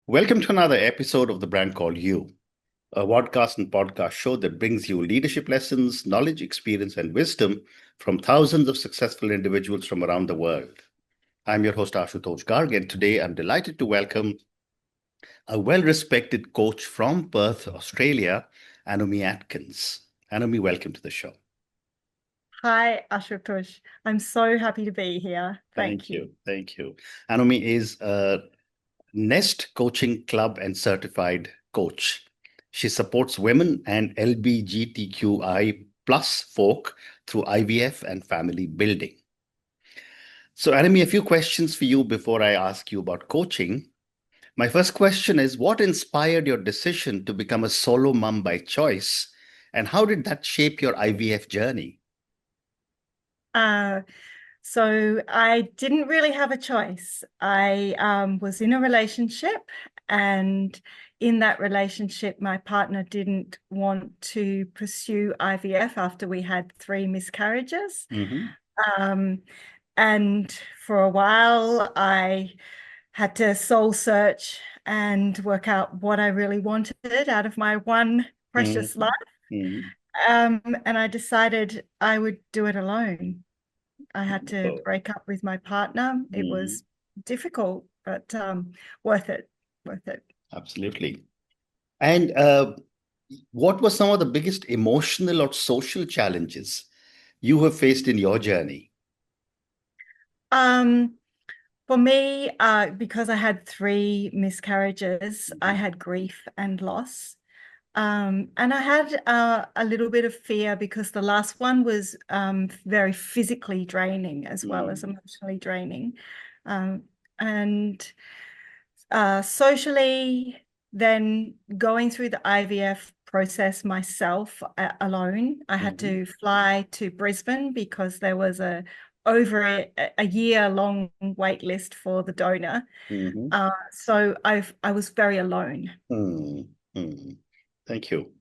Welcome to another episode of the brand called You, a podcast and podcast show that brings you leadership lessons, knowledge, experience, and wisdom from thousands of successful individuals from around the world. I'm your host, Ashutosh Garg, and today I'm delighted to welcome a well-respected coach from Perth, Australia, Anomie Atkins. Anomie, welcome to the show. Hi, Ashutosh. I'm so happy to be here. Thank Thank you. you. Thank you. Anomie is a Nest Coaching Club and certified coach. She supports women and LGBTQI plus folk through IVF and family building. So, Anami, a few questions for you before I ask you about coaching. My first question is, what inspired your decision to become a solo mom by choice? And how did that shape your IVF journey? Uh, so I didn't really have a choice. I was in a relationship, and in that relationship, my partner didn't want to pursue IVF after we had 3 miscarriages. Mm-hmm. Um, and for a while, I had to soul search and work out what I really wanted out of my one precious life. Mm-hmm. And I decided I would do it alone. I had to Oh. break up with my partner. It Mm, was difficult, but worth it, worth it. absolutely. And what were some of the biggest emotional or social challenges you have faced in your journey? Um, for me, because I had 3 miscarriages, I Mhm. had grief and loss. And I had a little bit of fear because the last one was very physically draining as well as Mm, emotionally draining. Um, and socially, then going through the IVF process myself alone, I had mhm, to fly to Brisbane because there was over a year long wait list for the donor. mhm, So I was very alone. mm, mm. Thank you.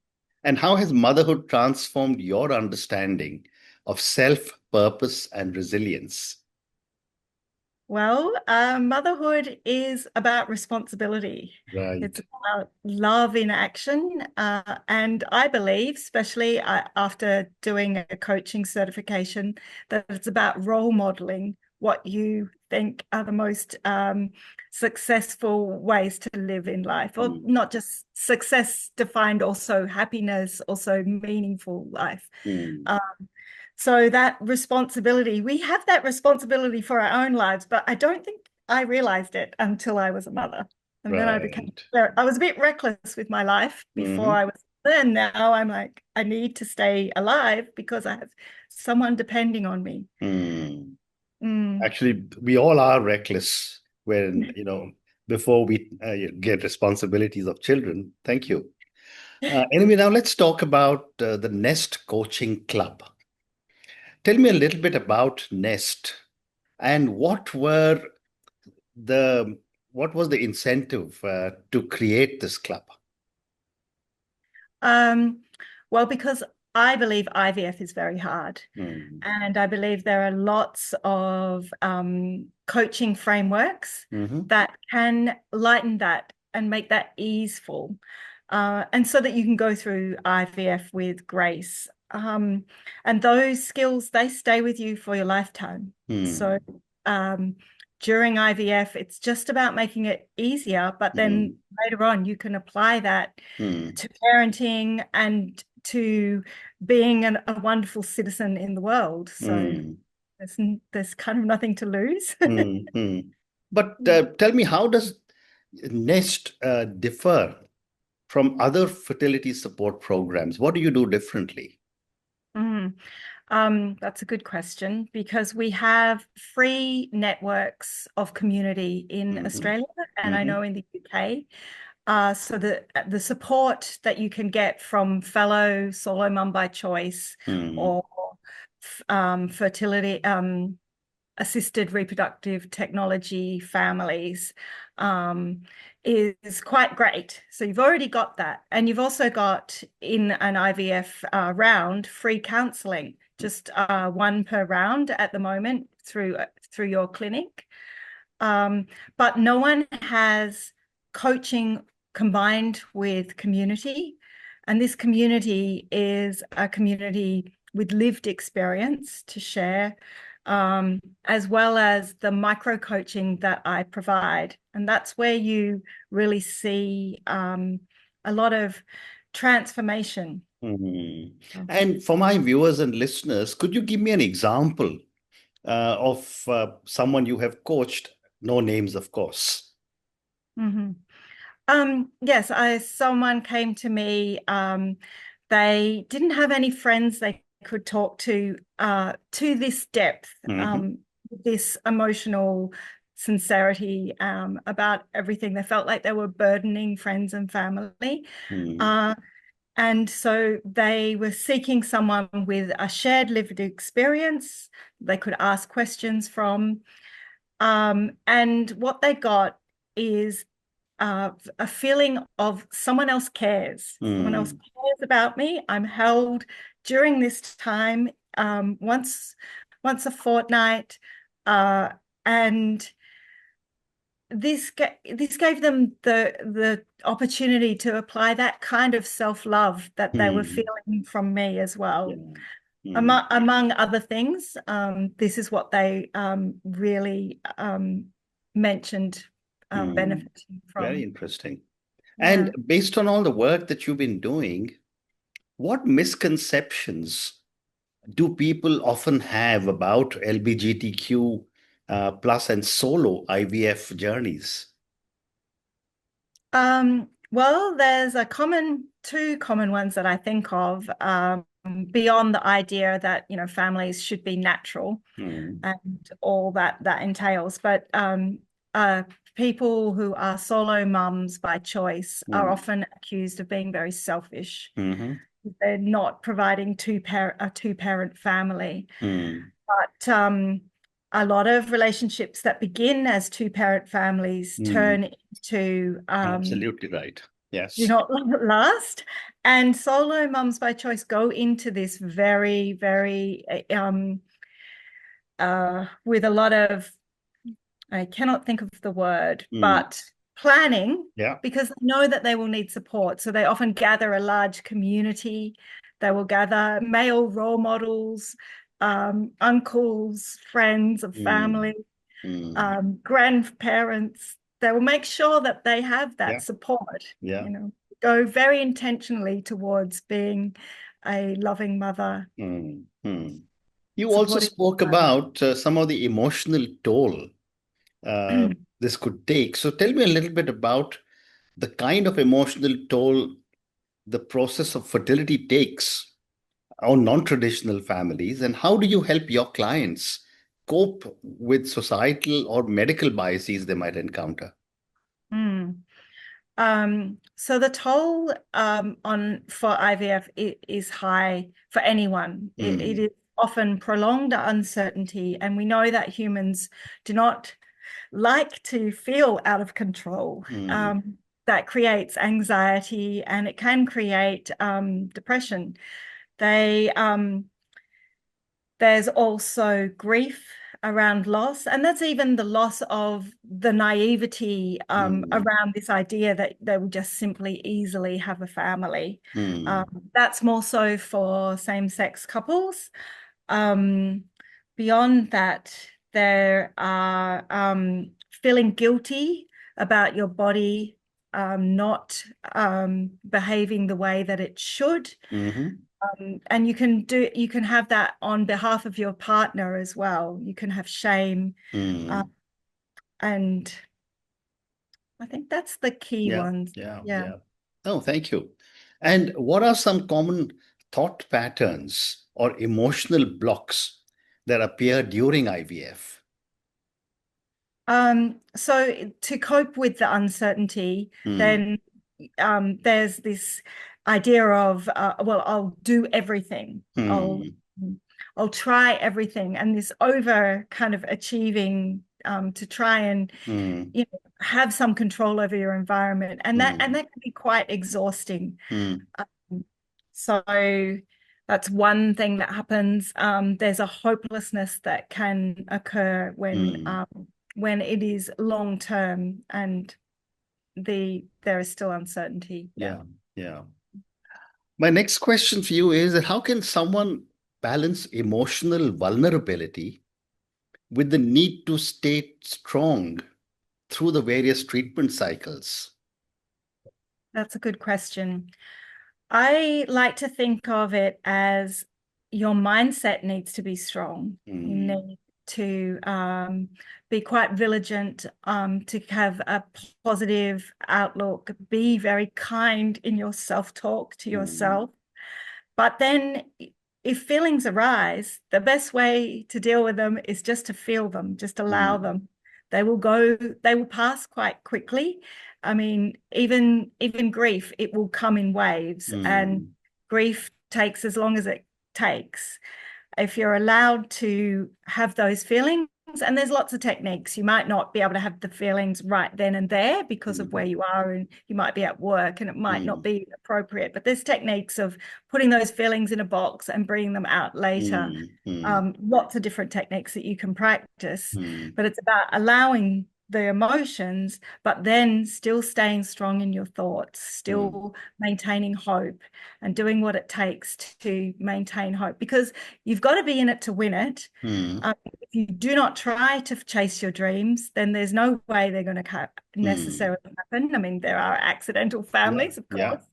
And how has motherhood transformed your understanding of self, purpose, and resilience? Well, motherhood is about responsibility. Right. It's about love in action. And I believe, especially after doing a coaching certification, that it's about role modeling what you think are the most successful ways to live in life, or Mm, not just success defined, also happiness, also meaningful life. mm. Um, so that responsibility, we have that responsibility for our own lives, but I don't think I realized it until I was a mother. And then Right. I was a bit reckless with my life before Mhm. I was, then now I'm like, I need to stay alive because I have someone depending on me. Mm. Mm. Actually, we all are reckless when, before we get responsibilities of children. Thank you. Anyway, now let's talk about the Nest Coaching Club. Tell me a little bit about Nest and the what was the incentive to create this club? Um, well, because I believe IVF is very hard. Mm. And I believe there are lots of coaching frameworks Hmm. that can lighten that and make that easeful. And so that you can go through IVF with grace. And those skills, they stay with you for your lifetime. So Mm. um, during IVF, it's just about making it easier, but then Mm. later on, you can apply that Mm. to parenting and to being a wonderful citizen in the world. So Mm. there's there's kind of nothing to lose. Mm. Mm. But tell me, how does Nest differ from other fertility support programs? What do you do differently? Mm. That's a good question because we have free networks of community in Hmm. Australia and I Hmm. know in the UK. So the support that you can get from fellow solo mum by choice Hmm. or fertility assisted reproductive technology families um, is quite great. So you've already got that. And you've also got in an IVF round free counseling, just one per round at the moment through your clinic. But no one has coaching combined with community. And this community is a community with lived experience to share, as well as the micro coaching that I provide. And that's where you really see a lot of transformation. Mhm. And for my viewers and listeners, could you give me an example of someone you have coached? No names, of course. Mm-hmm. Yes, someone came to me. They didn't have any friends they could talk to this depth, Hmm. this emotional sincerity about everything. They felt like they were burdening friends and family. Hmm. Uh, and so they were seeking someone with a shared lived experience they could ask questions from. And what they got is a feeling of someone else cares. Someone else Hmm. cares about me. I'm held during this time, once a fortnight, and this gave them the opportunity to apply that kind of self-love that they were Hmm. feeling from me as well. Yeah. Hmm. Among other things, this is what they really mentioned Hmm. benefiting Very from. interesting. And Yeah. based on all the work that you've been doing, what misconceptions do people often have about LGBTQ plus and solo IVF journeys? Well, there's two common ones that I think of, beyond the idea that, families should be natural Hmm. and all that entails. But uh, people who are solo mums by choice are Hmm. often accused of being very selfish. Hmm. They're not providing a two-parent family. Hmm. But a lot of relationships that begin as two-parent families Hmm. turn into Absolutely right. do Yes. not last. And solo mums by choice go into this very, very with a lot of, I cannot think of the word, Hmm. but planning, Yeah. because they know that they will need support. So they often gather a large community. They will gather male role models, uncles, friends of Hmm. family, Hmm. grandparents. They will make sure that they have Yeah. that support, Yeah. go very intentionally towards being a loving mother, Hmm. Hmm. You also supporting spoke about some of the emotional toll uh, this could take. So tell me a little bit about the kind of emotional toll the process of fertility takes on non-traditional families, and how do you help your clients cope with societal or medical biases they might encounter? Mm. So the toll on for IVF is high for anyone. It Mm, is often prolonged uncertainty, and we know that humans do not like to feel out of control. mm, That creates anxiety, and it can create depression. They There's also grief around loss, and that's even the loss of the naivety mm, around this idea that they will just simply easily have a family. mm, That's more so for same-sex couples. Um, Beyond that, there are feeling guilty about your body not behaving the way that it should. mhm, And you can have that on behalf of your partner as well. You can have shame, uh, mm. and I think that's the key Yeah, ones. yeah, Yeah. yeah. Oh, thank you. And what are some common thought patterns or emotional blocks that appear during IVF? So to cope with the uncertainty, Mm, then there's this idea of well, I'll do everything. mm, I'll try everything, and this over kind of achieving to try and mm, have some control over your environment, and mm, that can be quite exhausting. mm, Um, so that's one thing that happens. There's a hopelessness that can occur mm. when it is long term, and there is still uncertainty. Yeah. Yeah. Yeah. My next question for you is that how can someone balance emotional vulnerability with the need to stay strong through the various treatment cycles? That's a good question. I like to think of it as your mindset needs to be strong. You Mm, need to be quite vigilant, to have a positive outlook, be very kind in your self-talk to mm, yourself. But then if feelings arise, the best way to deal with them is just to feel them, just allow mm, them. They will pass quite quickly. I mean, even grief, it will come in waves, and mm, grief takes as long as it takes. If you're allowed to have those feelings, and there's lots of techniques, you might not be able to have the feelings right then and there because of where mm, you are, and you might be at work and it might not mm, be appropriate, but there's techniques of putting those feelings in a box and bringing them out later. mm, mm, Lots of different techniques that you can practice, mm, but it's about allowing the emotions, but then still staying strong in your thoughts, mm, still maintaining hope and doing what it takes to maintain hope, because you've got to be in it to win it. mm, If you do not try to chase your dreams, then there's no way they're going to mm. necessarily happen. I mean, there are accidental Yeah, families, of yeah. course,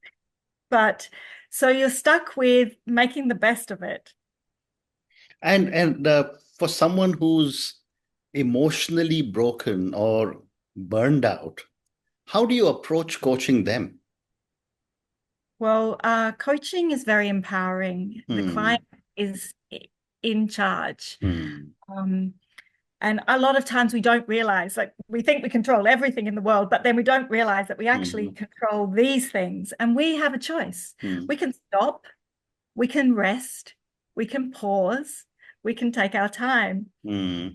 but so you're stuck with making the best of it. And for someone who's emotionally broken or burned out, how do you approach coaching them? Well, coaching is very empowering. The Hmm. client is in charge. Hmm. Um, and a lot of times we don't realize, like we think we control everything in the world, but then we don't realize that we actually Hmm. control these things, and we have a choice. Hmm. We can stop, we can rest, we can pause, we can take our time. Hmm.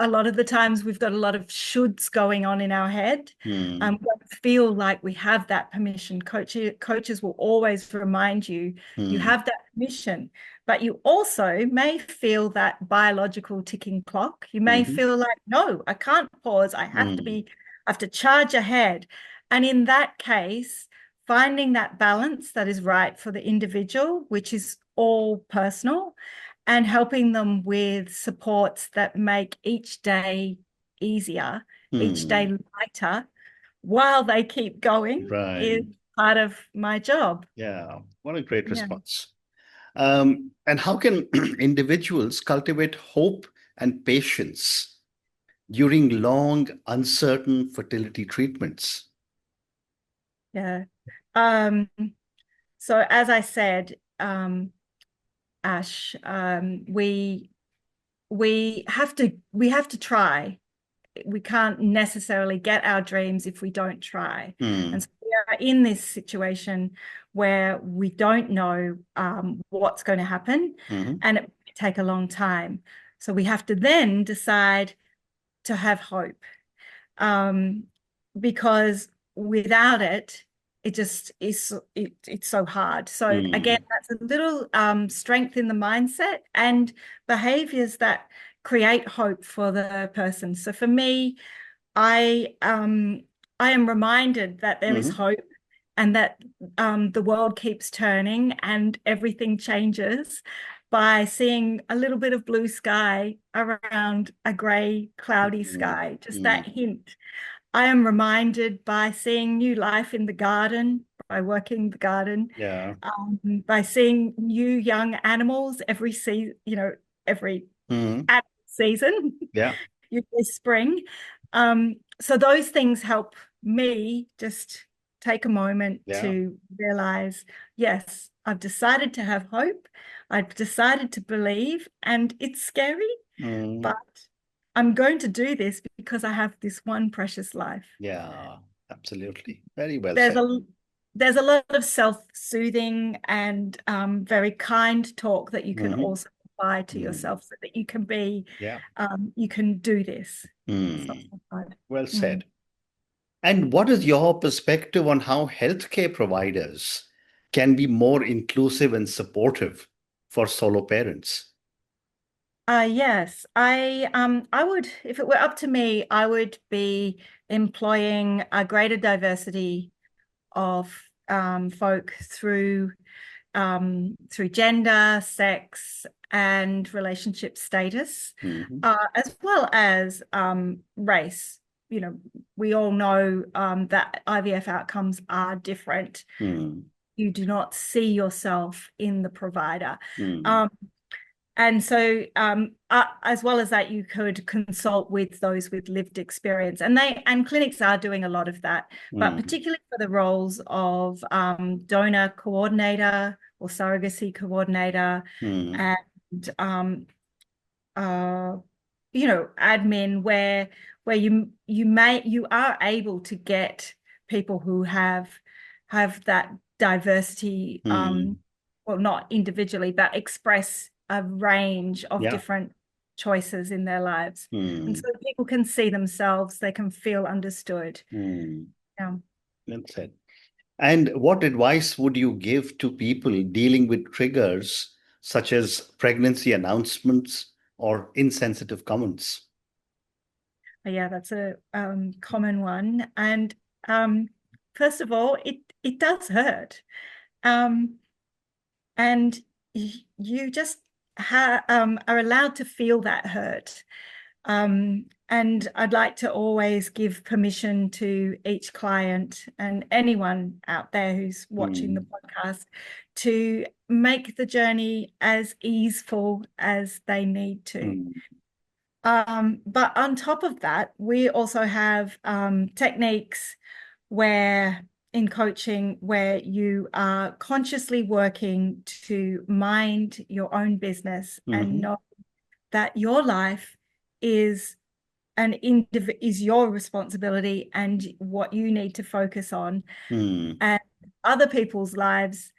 A lot of the times we've got a lot of shoulds going on in our head. Hmm. We don't feel like we have that permission. Coaches will always remind you, you Hmm. have that permission, but you also may feel that biological ticking clock. You may Hmm. feel like, no, I can't pause. Hmm. I have to charge ahead. And in that case, finding that balance that is right for the individual, which is all personal, and helping them with supports that make each day easier, each day Hmm. lighter, while they keep going, is Right. part of my job. Yeah. What a great Yeah. response. And how can individuals cultivate hope and patience during long, uncertain fertility treatments? Yeah. Um, so as I said, Ash, we have to try. We can't necessarily get our dreams if we don't try. And Hmm. so we are in this situation where we don't know what's going to happen, Hmm. and it may take a long time. So we have to then decide to have hope, um, because without it, it just is it's so hard. So again, Hmm. that's a little strength in the mindset and behaviors that create hope for the person. So for me, I am reminded that there is Hmm. hope, and that the world keeps turning and everything changes, by seeing a little bit of blue sky around a grey, cloudy sky, just Hmm. that hint. I am reminded by seeing new life in the garden, by working the garden, Yeah. by seeing new young animals every season, every Hmm. season, Yeah. usually spring. So those things help me just take a moment Yeah. to realize, yes, I've decided to have hope. I've decided to believe, and it's scary, Hmm. but I'm going to do this because I have this one precious life. Yeah. Absolutely. Very well There's said. a there's a lot of self-soothing and very kind talk that you can Hmm. also apply to Hmm. yourself, so that you can be, Yeah. you can do this. It's not Hmm. so hard. Well Mm. said. And what is your perspective on how healthcare providers can be more inclusive and supportive for solo parents? Yes, I would, if it were up to me, I would be employing a greater diversity of folk through gender, sex, and relationship status, Mm-hmm. as well as race. You know, we all know that IVF outcomes are different. Mm-hmm. You do not see yourself in the provider. Mm-hmm. Um, and so, as well as that, you could consult with those with lived experience, and clinics are doing a lot of that. But particularly for the roles of donor coordinator or surrogacy coordinator, Mm-hmm. and uh, admin, where you are able to get people who have that diversity, Mm-hmm. well, not individually, but express a range of Yeah. different choices in their lives. And Mm-hmm. so people can see themselves, they can feel understood. Mm-hmm. Yeah. That's it. And what advice would you give to people dealing with triggers such as pregnancy announcements or insensitive comments? Yeah, that's a common one. And first of all, it does hurt. Um, and you just are allowed to feel that hurt. And I'd like to always give permission to each client and anyone out there who's watching the Mm, podcast to make the journey as easeful as they need to. mm, But on top of that, we also have techniques where in coaching where you are consciously working to mind your own business and mhm, know that your life is is your responsibility and what you need to focus on, mm, and other people's lives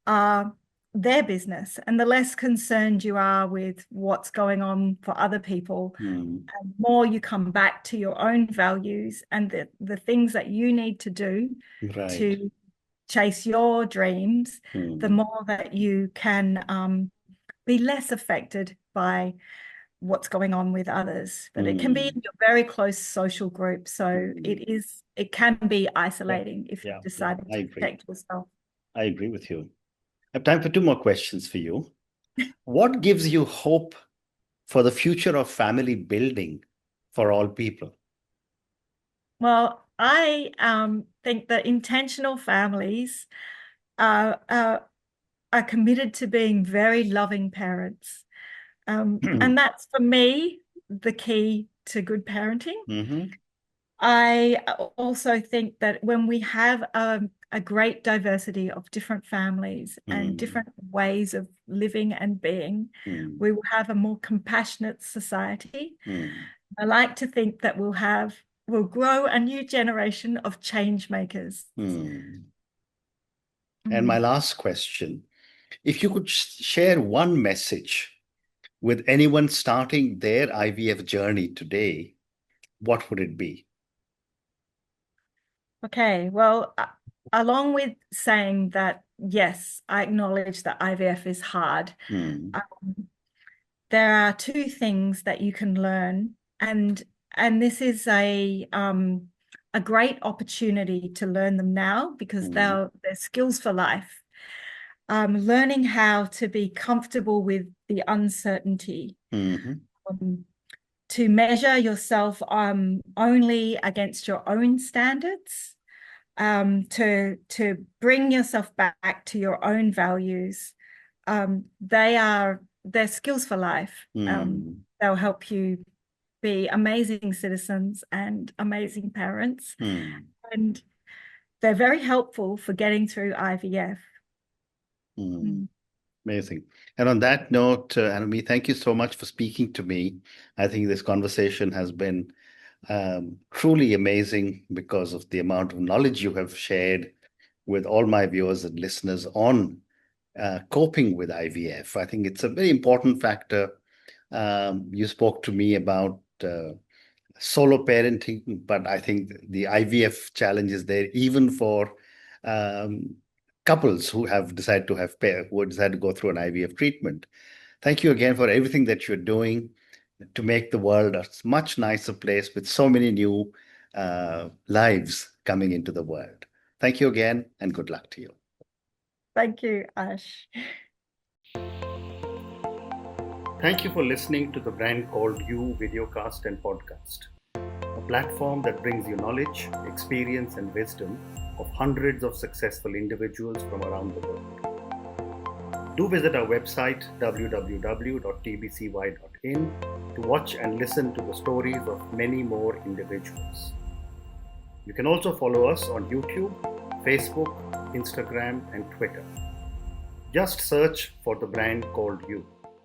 are their business. And the less concerned you are with what's going on for other people, mm. and more you come back to your own values and the things that you need to do Right. to chase your dreams, the Mm, more that you can be less affected by what's going on with others. But it can be mm, in your very close social group. So mm. it can be Yeah, isolating if you yeah, yeah. decided I to agree. protect yourself. I agree with you. I have time for two more questions for you. What gives you hope for the future of family building for all people? Well, I think that intentional families are committed to being very loving parents. And that's for me the key to good parenting. Mm-hmm. I also think that when we have a great diversity of different families and Mm, different ways of living and being, mm, we will have a more compassionate society. mm, I like to think that we'll grow a new generation of change makers. mm. And my Mm. last question, if you could share one message with anyone starting their IVF journey today, what would it be? Okay, well, along with saying that, yes, I acknowledge that IVF is hard. Mm, Um, there are two things that you can learn, and this is a great opportunity to learn them now because mm, they're skills for life. Learning how to be comfortable with the uncertainty, mhm, um, to measure yourself only against your own standards, to bring yourself back to your own values. They're skills for life. mm, They'll help you be amazing citizens and amazing parents, mm, and they're very helpful for getting through IVF. mm. Mm. Amazing. And on that note, Anomie, thank you so much for speaking to me. I think this conversation has been truly amazing because of the amount of knowledge you have shared with all my viewers and listeners on coping with IVF. I think it's a very important factor. You spoke to me about solo parenting, but I think the IVF challenge is there even for um, couples who have decided to have who decide to go through an IVF treatment. Thank you again for everything that you're doing to make the world a much nicer place with so many new lives coming into the world. Thank you again, and good luck to you. Thank you, Ash. Thank you for listening to the Brand Called You videocast and podcast, a platform that brings you knowledge, experience, and wisdom of hundreds of successful individuals from around the world. Do visit our website www.tbcy.in to watch and listen to the stories of many more individuals. You can also follow us on YouTube, Facebook, Instagram, and Twitter. Just search for the Brand Called You.